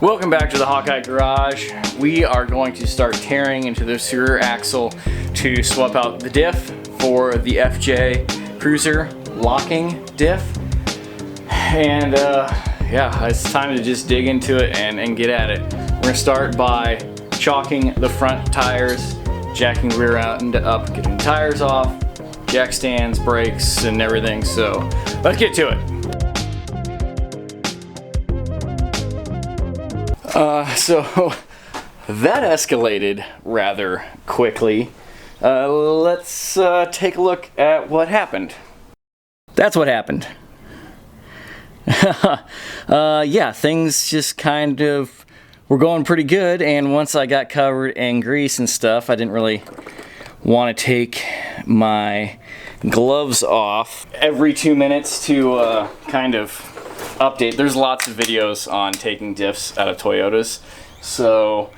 Welcome back to the Hawkeye Garage. We are going to start tearing into this rear axle to swap out the diff for the FJ Cruiser locking diff. And yeah, it's time to just dig into it and get at it. We're gonna start by chalking the front tires, jacking the rear end up, getting the tires off, jack stands, brakes, and everything. So let's get to it. So that escalated rather quickly. Let's take a look at what happened. That's what happened. Yeah, things just kind of were going pretty good, and once I got covered in grease and stuff, I didn't really want to take my gloves off every 2 minutes to kind of update. There's lots of videos on taking diffs out of Toyotas. So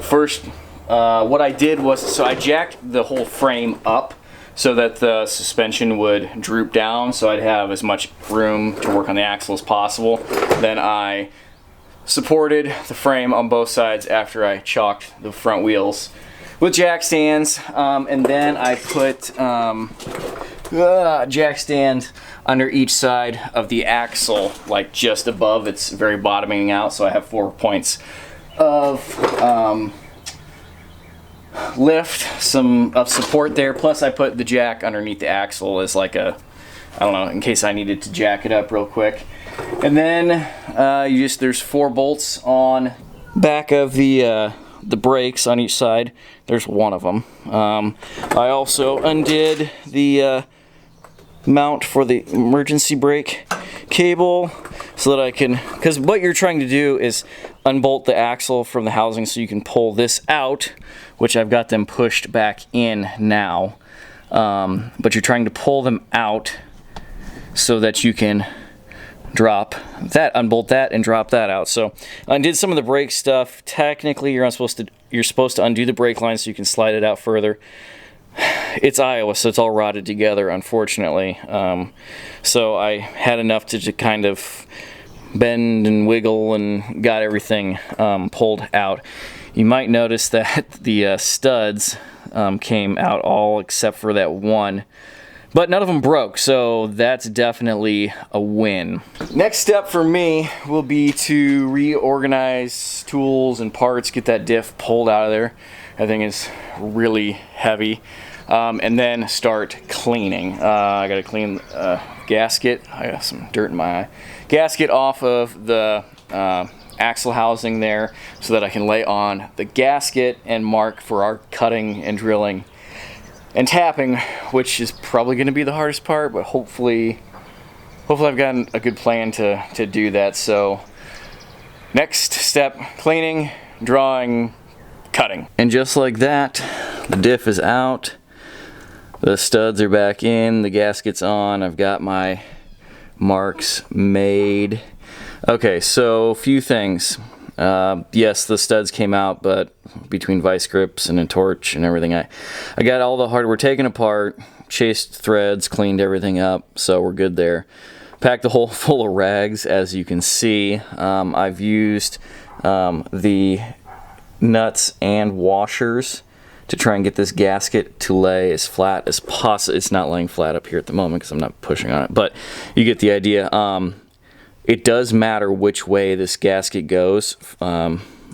first, what I did was, I jacked the whole frame up so that the suspension would droop down, so I'd have as much room to work on the axle as possible. Then I supported the frame on both sides after I chalked the front wheels with jack stands, and then I put jack stand under each side of the axle, like just above. It's very bottoming out, so I have 4 points of lift, some of support there. Plus I put the jack underneath the axle as like a, I don't know, in case I needed to jack it up real quick. And then there's 4 bolts on back of the brakes on each side. There's one of them. I also undid the mount for the emergency brake cable so that I can, because what you're trying to do is unbolt the axle from the housing so you can pull this out, which I've got them pushed back in now, but you're trying to pull them out so that you can drop that, unbolt that, and drop that out. So I undid some of the brake stuff. Technically you're supposed to undo the brake line so you can slide it out further. It's Iowa, so it's all rotted together, unfortunately. So I had enough to kind of bend and wiggle and got everything pulled out. You might notice that the studs came out all except for that one, but none of them broke, so that's definitely a win. Next step for me will be to reorganize tools and parts, get that diff pulled out of there. That thing is really heavy. And then start cleaning. I gotta clean gasket. I got some dirt in my eye. Gasket off of the axle housing there so that I can lay on the gasket and mark for our cutting and drilling and tapping, which is probably gonna be the hardest part, but hopefully I've gotten a good plan to do that. So next step, cleaning, drawing, cutting. And just like that, the diff is out. The studs are back in, the gasket's on, I've got my marks made. Okay, so a few things. Yes, the studs came out, but between vice grips and a torch and everything, I got all the hardware taken apart, chased threads, cleaned everything up, so we're good there. Packed the hole full of rags, as you can see. I've used the nuts and washers to try and get this gasket to lay as flat as possible. It's not laying flat up here at the moment because I'm not pushing on it, but you get the idea. It does matter which way this gasket goes,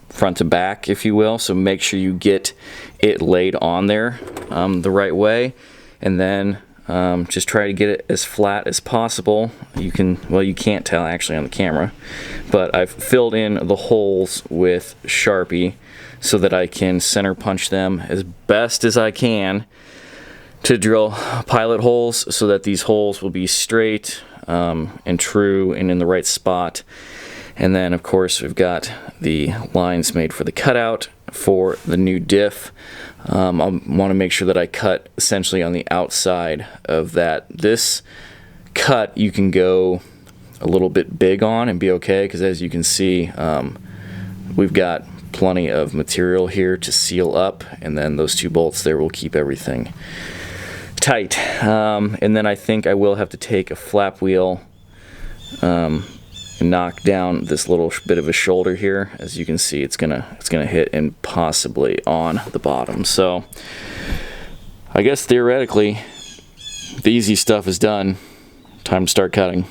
front to back, if you will, so make sure you get it laid on there the right way, and then just try to get it as flat as possible. You can't tell actually on the camera, but I've filled in the holes with Sharpie so that I can center punch them as best as I can to drill pilot holes so that these holes will be straight and true and in the right spot. And then of course we've got the lines made for the cutout for the new diff. I want to make sure that I cut essentially on the outside of that. This cut you can go a little bit big on and be okay, because as you can see, we've got plenty of material here to seal up, and then those 2 bolts there will keep everything tight. And then I think I will have to take a flap wheel knock down this little bit of a shoulder here. As you can see, it's gonna hit and possibly on the bottom. So I guess theoretically the easy stuff is done. Time to start cutting.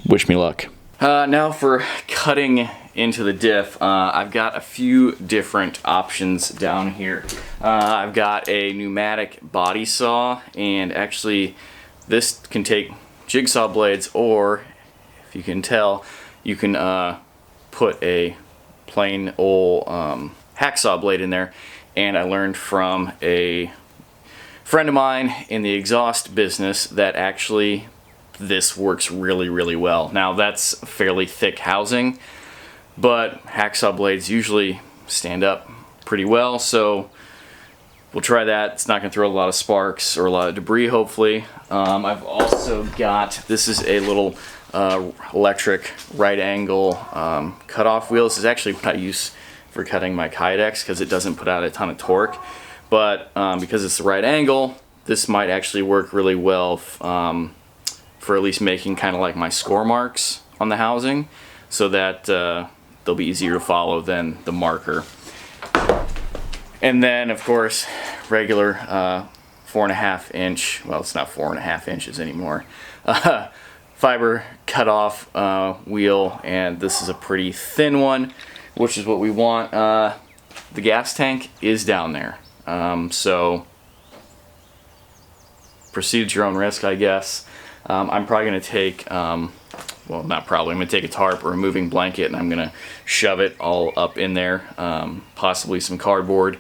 Wish me luck. Now for cutting into the diff, I've got a few different options down here. I've got a pneumatic body saw, and actually this can take jigsaw blades, or if you can tell, you can put a plain old hacksaw blade in there. And I learned from a friend of mine in the exhaust business that actually this works really, really well. Now that's fairly thick housing, but hacksaw blades usually stand up pretty well, so we'll try that. It's not going to throw a lot of sparks or a lot of debris, hopefully. I've also got, this is a little electric right angle cutoff wheel. This is actually what I use for cutting my Kydex because it doesn't put out a ton of torque. But because it's the right angle, this might actually work really well for at least making kind of like my score marks on the housing, so that they'll be easier to follow than the marker. And then, of course, regular 4.5 inch, well, it's not 4.5 inches anymore, fiber cutoff wheel, and this is a pretty thin one, which is what we want. The gas tank is down there. So proceed at your own risk, I guess. I'm probably going to take, well, not probably, I'm going to take a tarp or a moving blanket, and I'm going to shove it all up in there, possibly some cardboard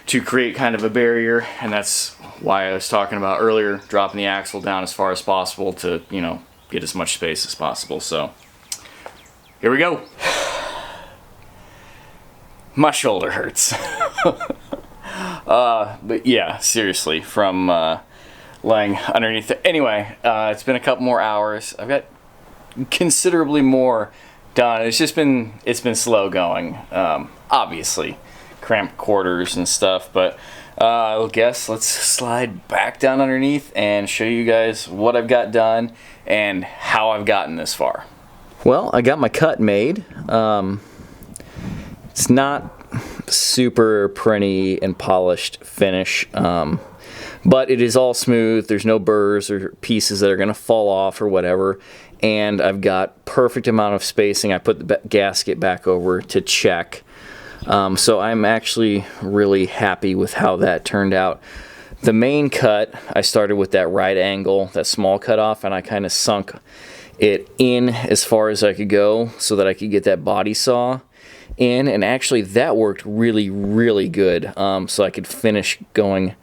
to create kind of a barrier. And that's why I was talking about earlier, dropping the axle down as far as possible to, you know, get as much space as possible. So here we go. My shoulder hurts. But yeah, seriously, from laying underneath it. Anyway, it's been a couple more hours. I've got considerably more done. It's been slow going. Obviously, cramped quarters and stuff, but I guess let's slide back down underneath and show you guys what I've got done and how I've gotten this far. Well, I got my cut made. It's not super printy and polished finish, but it is all smooth. There's no burrs or pieces that are going to fall off or whatever, and I've got perfect amount of spacing. I put the gasket back over to check, so I'm actually really happy with how that turned out. The main cut, I started with that right angle, that small cutoff, and I kind of sunk it in as far as I could go so that I could get that body saw in, and actually that worked really, really good. So I could finish going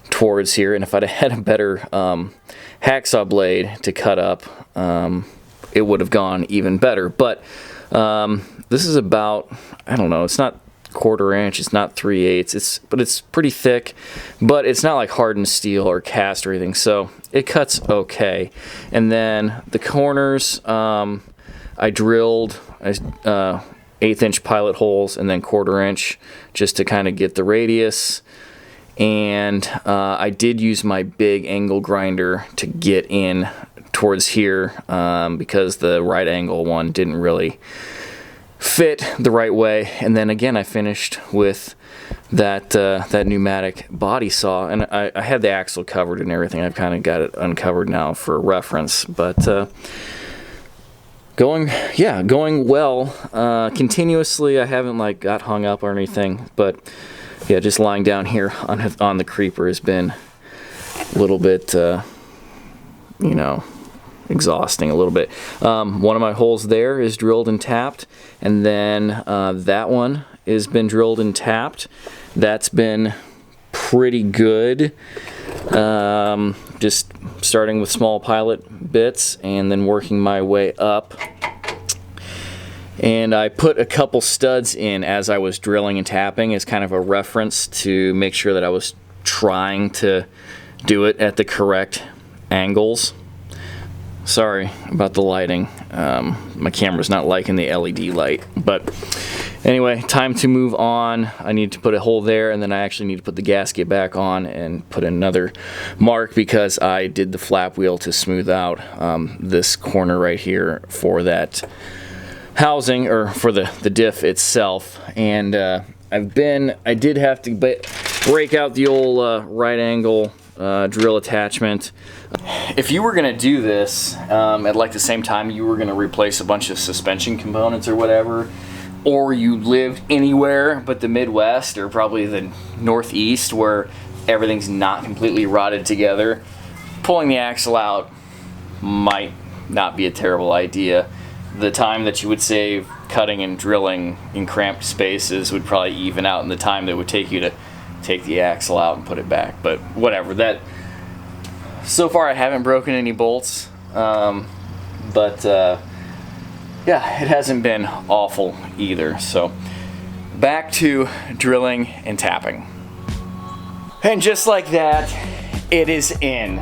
towards here, and if I'd had a better hacksaw blade to cut up, it would have gone even better. But this is about, I don't know, it's not 1/4 inch, it's not 3/8, but it's pretty thick, but it's not like hardened steel or cast or anything, so it cuts okay. And then the corners, I drilled 1/8 inch pilot holes and then 1/4 inch just to kind of get the radius. And I did use my big angle grinder to get in towards here because the right angle one didn't really fit the right way. And then again, I finished with that pneumatic body saw, and I had the axle covered and everything. I've kind of got it uncovered now for reference, but going well. Continuously, I haven't like got hung up or anything, but yeah, just lying down here on the creeper has been a little bit, you know, exhausting a little bit. One of my holes there is drilled and tapped, and then that one has been drilled and tapped. That's been pretty good. Just starting with small pilot bits and then working my way up. And I put a couple studs in as I was drilling and tapping as kind of a reference to make sure that I was trying to do it at the correct angles. Sorry about the lighting. My camera's not liking the LED light. But anyway, time to move on. I need to put a hole there, and then I actually need to put the gasket back on and put another mark because I did the flap wheel to smooth out this corner right here for that housing, or for the diff itself, and I did have to break out the old right angle drill attachment. If you were gonna do this at like the same time you were gonna replace a bunch of suspension components or whatever, or you lived anywhere but the Midwest or probably the Northeast where everything's not completely rotted together, pulling the axle out might not be a terrible idea. The time that you would save cutting and drilling in cramped spaces would probably even out in the time that it would take you to take the axle out and put it back. But whatever, that, so far I haven't broken any bolts, but yeah, it hasn't been awful either. So back to drilling and tapping. And just like that, it is in.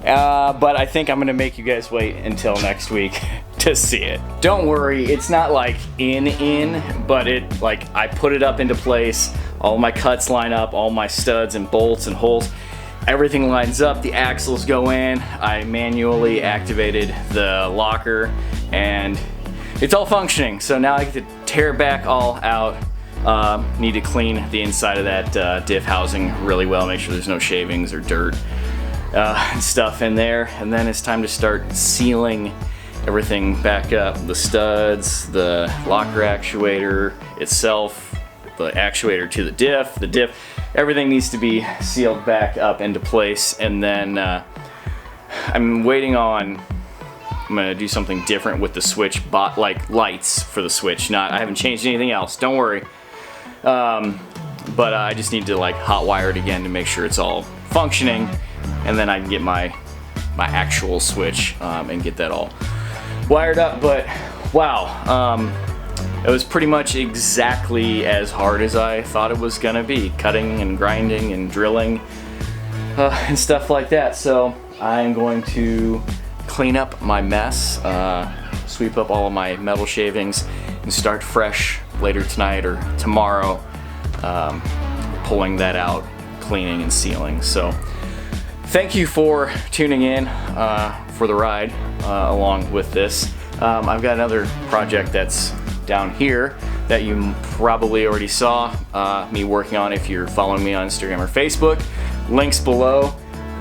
But I think I'm gonna make you guys wait until next week to see it. Don't worry, it's not like in, but it, like, I put it up into place, all my cuts line up, all my studs and bolts and holes, everything lines up, the axles go in, I manually activated the locker, and it's all functioning. So now I get to tear it back all out. Need to clean the inside of that diff housing really well, make sure there's no shavings or dirt and stuff in there, and then it's time to start sealing everything back up. The studs, the locker actuator itself, the actuator to the diff, everything needs to be sealed back up into place. And then I'm waiting on, I'm gonna do something different with the switch, like lights for the switch. I haven't changed anything else, don't worry. But I just need to like hot wire it again to make sure it's all functioning, and then I can get my actual switch and get that all wired up. But wow, it was pretty much exactly as hard as I thought it was gonna be, cutting and grinding and drilling and stuff like that. So I'm going to clean up my mess, sweep up all of my metal shavings, and start fresh later tonight or tomorrow, pulling that out, cleaning and sealing. So thank you for tuning in for the ride along with this. I've got another project that's down here that you probably already saw me working on if you're following me on Instagram or Facebook. Links below.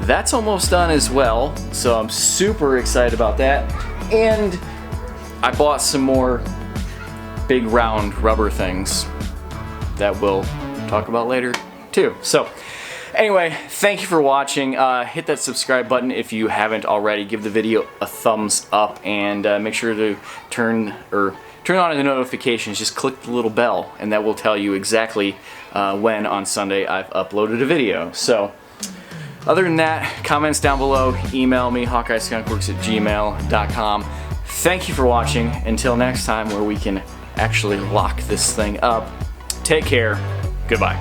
That's almost done as well, so I'm super excited about that. And I bought some more big round rubber things that we'll talk about later too. So anyway, thank you for watching. Hit that subscribe button if you haven't already. Give the video a thumbs up, and make sure to turn on the notifications. Just click the little bell, and that will tell you exactly when on Sunday I've uploaded a video. So other than that, comments down below, email me, hawkeyeskunkworks@gmail.com. Thank you for watching. Until next time, where we can actually lock this thing up. Take care. Goodbye.